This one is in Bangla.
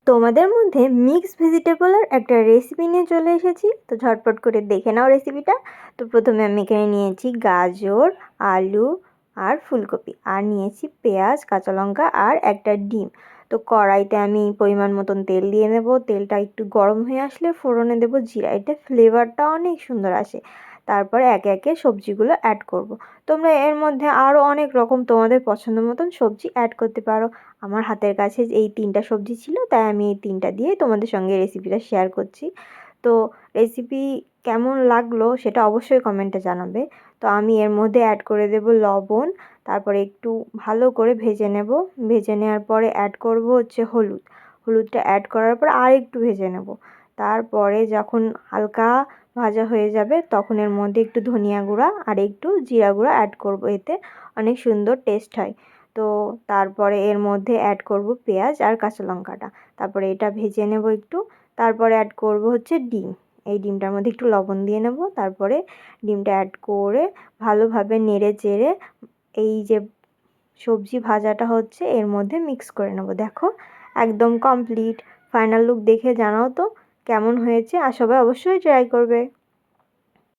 তোমাদের মধ্যে মিক্স ভেজিটেবলের একটা রেসিপি নিয়ে চলে এসেছি। তো ঝটপট করে দেখে নাও রেসিপিটা। তো প্রথমে আমি এখানে নিয়েছি গাজর, আলু আর ফুলকপি, আর নিয়েছি পেঁয়াজ, কাঁচা লঙ্কা আর একটা ডিম। তো কড়াইতে আমি পরিমাণ মতন তেল দিয়ে নেব। তেলটা একটু গরম হয়ে আসলে ফোড়নে দেব জিরা, এতে ফ্লেভারটা অনেক সুন্দর আসে। তারপরে একে একে সবজিগুলো অ্যাড করব। তোমরা এর মধ্যে আরও অনেক রকম তোমাদের পছন্দ মতন সবজি অ্যাড করতে পারো। আমার হাতের কাছে এই 3টা সবজি ছিল, তাই আমি এই 3টা দিয়েই তোমাদের সঙ্গে রেসিপিটা শেয়ার করছি। তো রেসিপি কেমন লাগলো সেটা অবশ্যই কমেন্টে জানাবে। তো আমি এর মধ্যে অ্যাড করে দেব লবণ, তারপরে একটু ভালো করে ভেজে নেব। ভেজে নেওয়ার পরে অ্যাড করব হচ্ছে হলুদ। হলুদটা অ্যাড করার পর আর একটু ভেজে নেব। তারপরে যখন হালকা ভাজা হয়ে যাবে তখন এর মধ্যে একটু ধনিয়া গুঁড়া আর একটু জিরা গুঁড়া অ্যাড করব, এতে অনেক সুন্দর টেস্ট হয়। তো তারপরে এর মধ্যে অ্যাড করব পেঁয়াজ আর কাঁচা লঙ্কাটা। তারপরে এটা ভেজে নেব একটু। তারপরে অ্যাড করব হচ্ছে ডিম। এই ডিমটার মধ্যে একটু লবণ দিয়ে নেব। তারপরে ডিমটা অ্যাড করে ভালোভাবে নেড়ে চেড়ে এই যে সবজি ভাজাটা হচ্ছে এর মধ্যে মিক্স করে নেব। দেখো একদম কমপ্লিট। ফাইনাল লুক দেখে জানাও তো কেমন হয়েছে, আর সবাই অবশ্যই ট্রাই করবে।